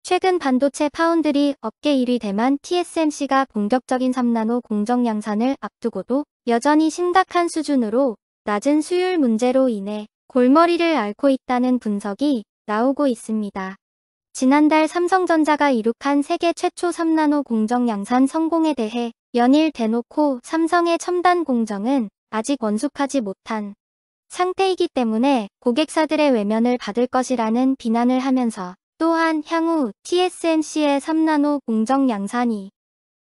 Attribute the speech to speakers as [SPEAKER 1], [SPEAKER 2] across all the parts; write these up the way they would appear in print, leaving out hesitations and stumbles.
[SPEAKER 1] 최근 반도체 파운드리 업계 1위 대만 TSMC가 본격적인 3나노 공정 양산을 앞두고도 여전히 심각한 수준으로 낮은 수율 문제로 인해 골머리를 앓고 있다는 분석이 나오고 있습니다. 지난달 삼성전자가 이룩한 세계 최초 3나노 공정 양산 성공에 대해 연일 대놓고 삼성의 첨단 공정은 아직 원숙하지 못한 상태이기 때문에 고객사들의 외면을 받을 것이라는 비난을 하면서 또한 향후 TSMC의 3나노 공정 양산이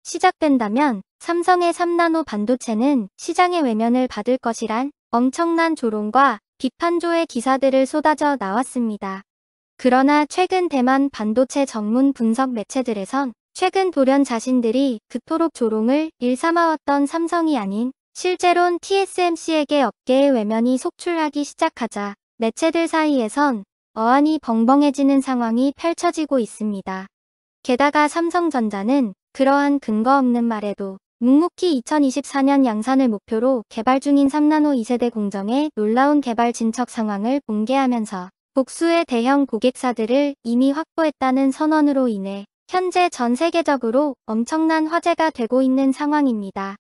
[SPEAKER 1] 시작된다면 삼성의 3나노 반도체는 시장의 외면을 받을 것이란 엄청난 조롱과 비판조의 기사들을 쏟아져 나왔습니다. 그러나 최근 대만 반도체 전문 분석 매체들에선 최근 돌연 자신들이 그토록 조롱을 일삼아왔던 삼성이 아닌 실제론 TSMC에게 업계의 외면이 속출하기 시작하자 매체들 사이에선 어안이 벙벙해지는 상황이 펼쳐지고 있습니다. 게다가 삼성전자는 그러한 근거 없는 말에도 묵묵히 2024년 양산을 목표로 개발 중인 3나노 2세대 공정의 놀라운 개발 진척 상황을 공개하면서 복수의 대형 고객사들을 이미 확보했다는 선언으로 인해 현재 전 세계적으로 엄청난 화제가 되고 있는 상황입니다.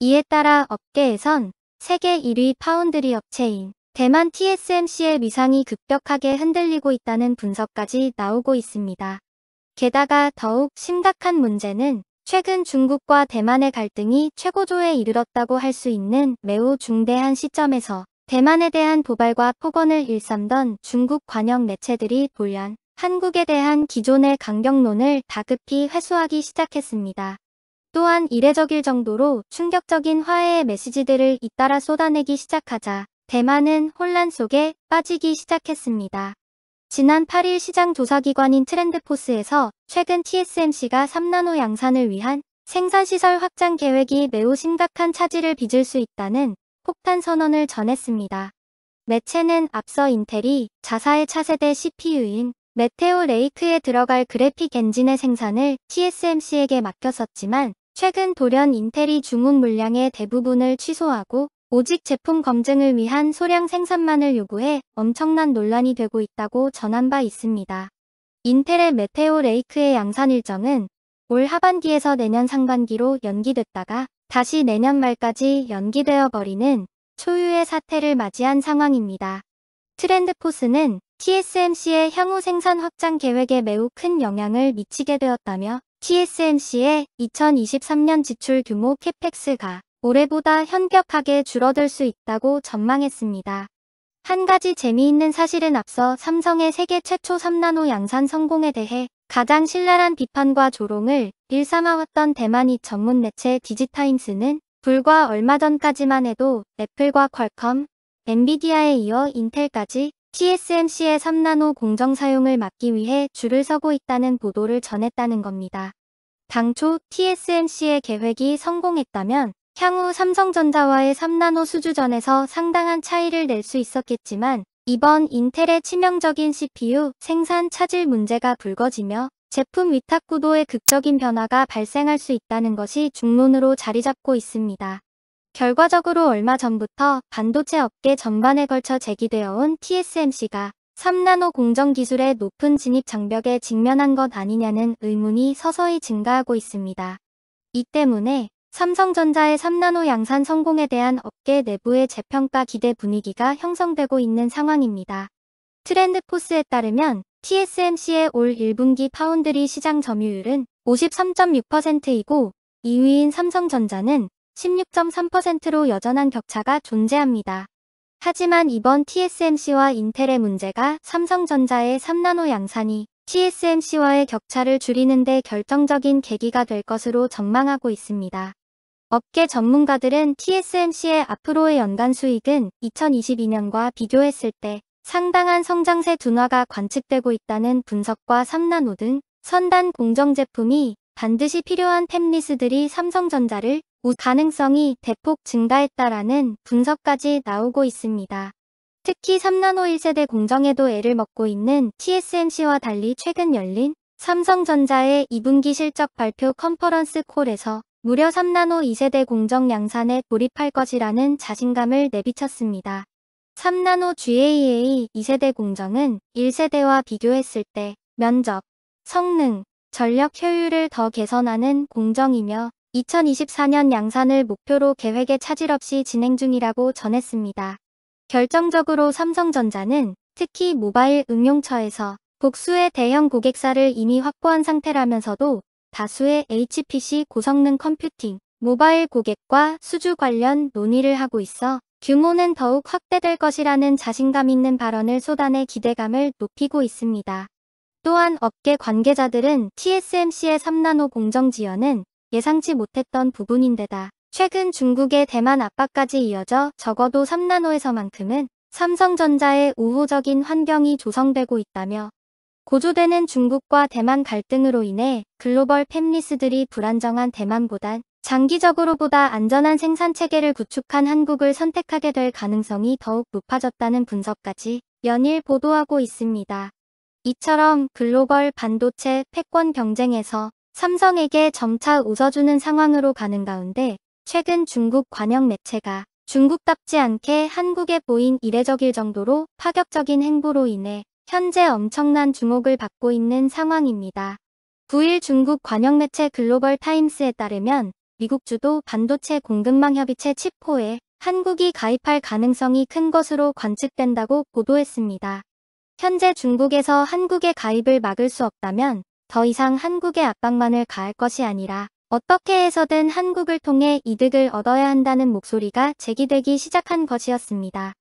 [SPEAKER 1] 이에 따라 업계에선 세계 1위 파운드리 업체인 대만 TSMC의 위상이 급격하게 흔들리고 있다는 분석까지 나오고 있습니다. 게다가 더욱 심각한 문제는 최근 중국과 대만의 갈등이 최고조에 이르렀다고 할 수 있는 매우 중대한 시점에서 대만에 대한 도발과 폭언을 일삼던 중국 관영 매체들이 돌연 한국에 대한 기존의 강경론을 다급히 회수하기 시작했습니다. 또한 이례적일 정도로 충격적인 화해의 메시지들을 잇따라 쏟아내기 시작하자 대만은 혼란 속에 빠지기 시작했습니다. 지난 8일 시장 조사기관인 트렌드포스에서 최근 TSMC가 3나노 양산을 위한 생산시설 확장 계획이 매우 심각한 차질을 빚을 수 있다는 폭탄 선언을 전했습니다. 매체는 앞서 인텔이 자사의 차세대 CPU인 메테오 레이크에 들어갈 그래픽 엔진의 생산을 TSMC에게 맡겼었지만 최근 돌연 인텔이 주문 물량의 대부분을 취소하고 오직 제품 검증을 위한 소량 생산만을 요구해 엄청난 논란이 되고 있다고 전한 바 있습니다. 인텔의 메테오 레이크의 양산 일정은 올 하반기에서 내년 상반기로 연기됐다가 다시 내년 말까지 연기되어 버리는 초유의 사태를 맞이한 상황입니다. 트렌드포스는 TSMC의 향후 생산 확장 계획에 매우 큰 영향을 미치게 되었다며 TSMC의 2023년 지출 규모 캐펙스가 올해보다 현격하게 줄어들 수 있다고 전망했습니다. 한 가지 재미있는 사실은 앞서 삼성의 세계 최초 3나노 양산 성공에 대해 가장 신랄한 비판과 조롱을 일삼아왔던 대만이 전문 매체 디지타임스는 불과 얼마 전까지만 해도 애플과 퀄컴, 엔비디아에 이어 인텔까지 TSMC의 3나노 공정 사용을 막기 위해 줄을 서고 있다는 보도를 전했다는 겁니다. 당초 TSMC의 계획이 성공했다면 향후 삼성전자와의 3나노 수주전에서 상당한 차이를 낼 수 있었겠지만 이번 인텔의 치명적인 CPU 생산 차질 문제가 불거지며 제품 위탁 구도의 극적인 변화가 발생할 수 있다는 것이 중론으로 자리 잡고 있습니다. 결과적으로 얼마 전부터 반도체 업계 전반에 걸쳐 제기되어 온 TSMC가 3나노 공정 기술의 높은 진입 장벽에 직면한 것 아니냐는 의문이 서서히 증가하고 있습니다. 이 때문에 삼성전자의 3나노 양산 성공에 대한 업계 내부의 재평가 기대 분위기가 형성되고 있는 상황입니다. 트렌드포스에 따르면 TSMC의 올 1분기 파운드리 시장 점유율은 53.6%이고 2위인 삼성전자는 16.3%로 여전한 격차가 존재합니다. 하지만 이번 TSMC와 인텔의 문제가 삼성전자의 3나노 양산이 TSMC와의 격차를 줄이는 데 결정적인 계기가 될 것으로 전망하고 있습니다. 업계 전문가들은 TSMC의 앞으로의 연간 수익은 2022년과 비교했을 때 상당한 성장세 둔화가 관측되고 있다는 분석과 3나노 등 선단 공정 제품이 반드시 필요한 팹리스들이 삼성전자를 가능성이 대폭 증가했다라는 분석까지 나오고 있습니다. 특히 3나노 1세대 공정에도 애를 먹고 있는 TSMC와 달리 최근 열린 삼성전자의 2분기 실적 발표 컨퍼런스 콜에서 무려 3나노 2세대 공정 양산에 돌입할 것이라는 자신감을 내비쳤습니다. 3나노 GAA 2세대 공정은 1세대와 비교했을 때 면적, 성능, 전력 효율을 더 개선하는 공정이며 2024년 양산을 목표로 계획에 차질 없이 진행 중이라고 전했습니다. 결정적으로 삼성전자는 특히 모바일 응용처에서 복수의 대형 고객사를 이미 확보한 상태라면서도 다수의 HPC 고성능 컴퓨팅, 모바일 고객과 수주 관련 논의를 하고 있어 규모는 더욱 확대될 것이라는 자신감 있는 발언을 쏟아내 기대감을 높이고 있습니다. 또한 업계 관계자들은 TSMC의 3나노 공정 지연은 예상치 못했던 부분인데다 최근 중국의 대만 압박까지 이어져 적어도 3나노에서만큼은 삼성전자의 우호적인 환경이 조성되고 있다며 고조되는 중국과 대만 갈등으로 인해 글로벌 팹리스들이 불안정한 대만보단 장기적으로 보다 안전한 생산체계를 구축한 한국을 선택하게 될 가능성이 더욱 높아졌다는 분석까지 연일 보도하고 있습니다. 이처럼 글로벌 반도체 패권 경쟁에서 삼성에게 점차 웃어주는 상황으로 가는 가운데 최근 중국 관영 매체가 중국답지 않게 한국에 보인 이례적일 정도로 파격적인 행보로 인해 현재 엄청난 주목을 받고 있는 상황입니다. 9일 중국 관영 매체 글로벌 타임스에 따르면 미국 주도 반도체 공급망 협의체 치포에 한국이 가입할 가능성이 큰 것으로 관측된다고 보도했습니다. 현재 중국에서 한국의 가입을 막을 수 없다면 더 이상 한국의 압박만을 가할 것이 아니라 어떻게 해서든 한국을 통해 이득을 얻어야 한다는 목소리가 제기되기 시작한 것이었습니다.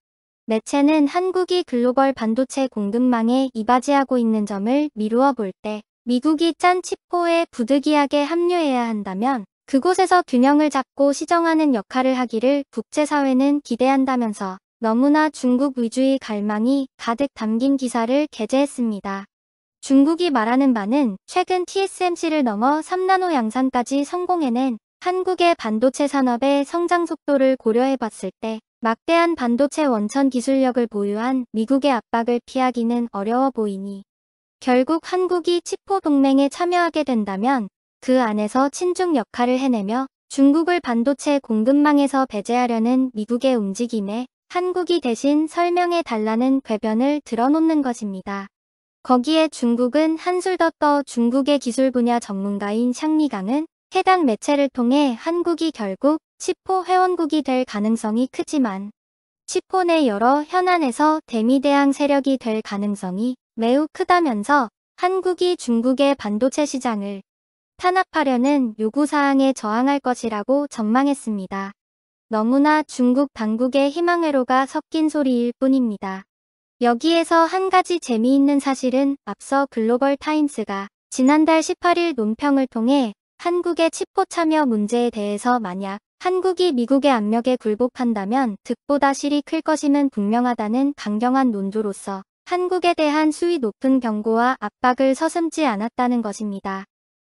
[SPEAKER 1] 매체는 한국이 글로벌 반도체 공급망에 이바지하고 있는 점을 미루어 볼 때 미국이 짠 치포에 부득이하게 합류해야 한다면 그곳에서 균형을 잡고 시정하는 역할을 하기를 국제사회는 기대한다면서 너무나 중국 위주의 갈망이 가득 담긴 기사를 게재했습니다. 중국이 말하는 바는 최근 TSMC를 넘어 3나노 양산까지 성공해낸 한국의 반도체 산업의 성장 속도를 고려해봤을 때 막대한 반도체 원천 기술력을 보유한 미국의 압박을 피하기는 어려워 보이니 결국 한국이 치포 동맹에 참여하게 된다면 그 안에서 친중 역할을 해내며 중국을 반도체 공급망에서 배제하려는 미국의 움직임에 한국이 대신 설명해 달라는 궤변을 들어놓는 것입니다. 거기에 중국은 한술 더 떠 중국의 기술 분야 전문가인 샹리강은 해당 매체를 통해 한국이 결국 치포 회원국이 될 가능성이 크지만 치포 내 여러 현안에서 대미대항 세력이 될 가능성이 매우 크다면서 한국이 중국의 반도체 시장을 탄압하려는 요구사항에 저항할 것이라고 전망했습니다. 너무나 중국 당국의 희망회로가 섞인 소리일 뿐입니다. 여기에서 한 가지 재미있는 사실은 앞서 글로벌 타임스가 지난달 18일 논평을 통해 한국의 치포 참여 문제에 대해서 만약 한국이 미국의 압력에 굴복한다면 득보다 실이 클 것임은 분명하다는 강경한 논조로서 한국에 대한 수위 높은 경고와 압박을 서슴지 않았다는 것입니다.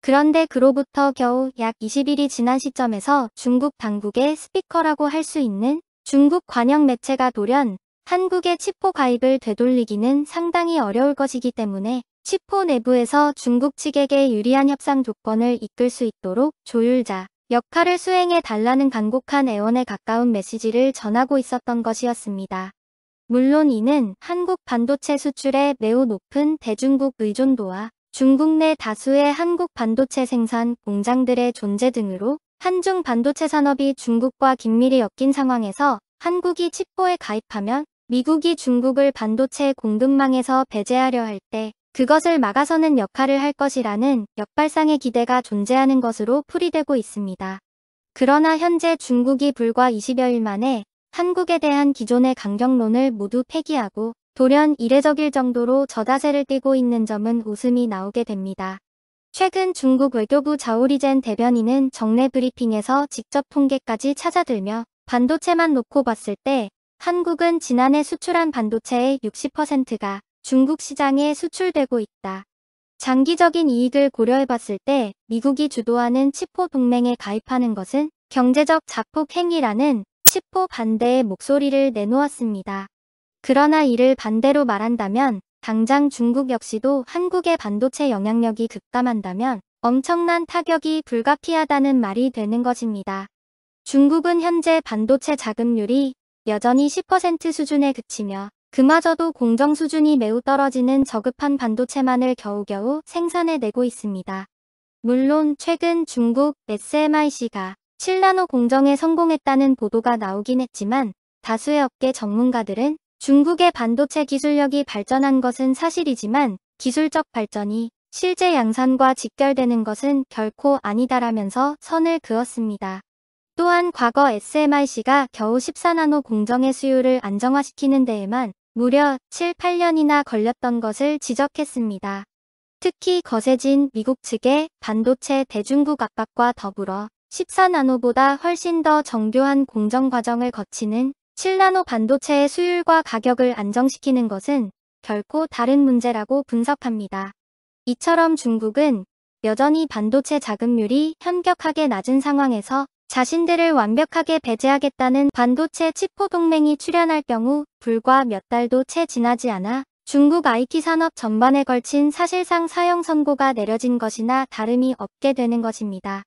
[SPEAKER 1] 그런데 그로부터 겨우 약 20일이 지난 시점에서 중국 당국의 스피커라고 할 수 있는 중국 관영 매체가 돌연 한국의 치포 가입을 되돌리기는 상당히 어려울 것이기 때문에 치포 내부에서 중국 측에게 유리한 협상 조건을 이끌 수 있도록 조율자 역할을 수행해 달라는 간곡한 애원에 가까운 메시지를 전하고 있었던 것이었습니다. 물론 이는 한국 반도체 수출의 매우 높은 대중국 의존도와 중국 내 다수의 한국 반도체 생산 공장들의 존재 등으로 한중 반도체 산업이 중국과 긴밀히 엮인 상황에서 한국이 치포에 가입하면 미국이 중국을 반도체 공급망에서 배제하려 할 때 그것을 막아서는 역할을 할 것이라는 역발상의 기대가 존재하는 것으로 풀이되고 있습니다. 그러나 현재 중국이 불과 20여일 만에 한국에 대한 기존의 강경론을 모두 폐기하고 돌연 이례적일 정도로 저다세를 띠고 있는 점은 웃음이 나오게 됩니다. 최근 중국 외교부 자오리젠 대변인은 정례 브리핑에서 직접 통계까지 찾아들며 반도체만 놓고 봤을 때 한국은 지난해 수출한 반도체의 60%가 중국 시장에 수출되고 있다. 장기적인 이익을 고려해봤을 때 미국이 주도하는 치포 동맹에 가입하는 것은 경제적 자폭 행위라는 치포 반대의 목소리를 내놓았습니다. 그러나 이를 반대로 말한다면 당장 중국 역시도 한국의 반도체 영향력이 급감한다면 엄청난 타격이 불가피하다는 말이 되는 것입니다. 중국은 현재 반도체 자금률이 여전히 10% 수준에 그치며 그마저도 공정 수준이 매우 떨어지는 저급한 반도체만을 겨우겨우 생산해내고 있습니다. 물론 최근 중국 SMIC가 7나노 공정에 성공했다는 보도가 나오긴 했지만 다수의 업계 전문가들은 중국의 반도체 기술력이 발전한 것은 사실이지만 기술적 발전이 실제 양산과 직결되는 것은 결코 아니다라면서 선을 그었습니다. 또한 과거 SMIC가 겨우 14나노 공정의 수요를 안정화시키는 데에만 무려 7, 8년이나 걸렸던 것을 지적했습니다. 특히 거세진 미국 측의 반도체 대중국 압박과 더불어 14나노보다 훨씬 더 정교한 공정 과정을 거치는 7나노 반도체의 수율과 가격을 안정시키는 것은 결코 다른 문제라고 분석합니다. 이처럼 중국은 여전히 반도체 자급률이 현격하게 낮은 상황에서 자신들을 완벽하게 배제하겠다는 반도체 치포 동맹이 출현할 경우 불과 몇 달도 채 지나지 않아 중국 IT 산업 전반에 걸친 사실상 사형 선고가 내려진 것이나 다름이 없게 되는 것입니다.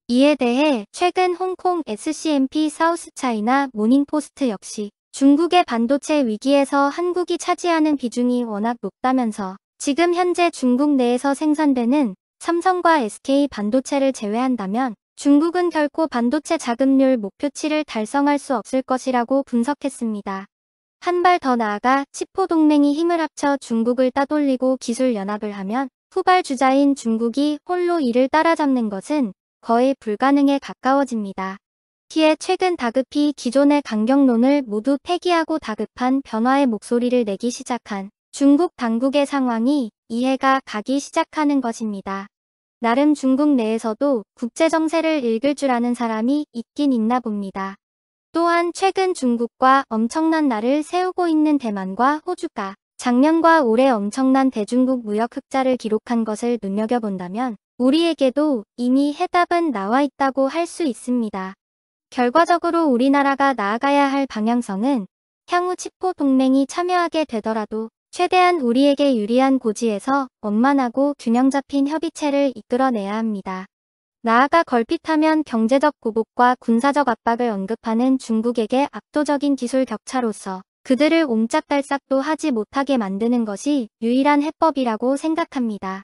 [SPEAKER 1] 이에 대해 최근 홍콩 SCMP 사우스차이나 모닝포스트 역시 중국의 반도체 위기에서 한국이 차지하는 비중이 워낙 높다면서 지금 현재 중국 내에서 생산되는 삼성과 SK 반도체를 제외한다면 중국은 결코 반도체 자급률 목표치를 달성할 수 없을 것이라고 분석했습니다. 한 발 더 나아가 치포 동맹이 힘을 합쳐 중국을 따돌리고 기술 연합을 하면 후발주자인 중국이 홀로 이를 따라잡는 것은 거의 불가능에 가까워집니다. 이에 최근 다급히 기존의 강경론을 모두 폐기하고 다급한 변화의 목소리를 내기 시작한 중국 당국의 상황이 이해가 가기 시작하는 것입니다. 나름 중국 내에서도 국제정세를 읽을 줄 아는 사람이 있긴 있나 봅니다. 또한 최근 중국과 엄청난 날을 세우고 있는 대만과 호주가 작년과 올해 엄청난 대중국 무역 흑자를 기록한 것을 눈여겨본다면 우리에게도 이미 해답은 나와 있다고 할 수 있습니다. 결과적으로 우리나라가 나아가야 할 방향성은 향후 치포 동맹이 참여하게 되더라도 최대한 우리에게 유리한 고지에서 원만하고 균형 잡힌 협의체를 이끌어내야 합니다. 나아가 걸핏하면 경제적 보복과 군사적 압박을 언급하는 중국에게 압도적인 기술 격차로서 그들을 옴짝달싹도 하지 못하게 만드는 것이 유일한 해법이라고 생각합니다.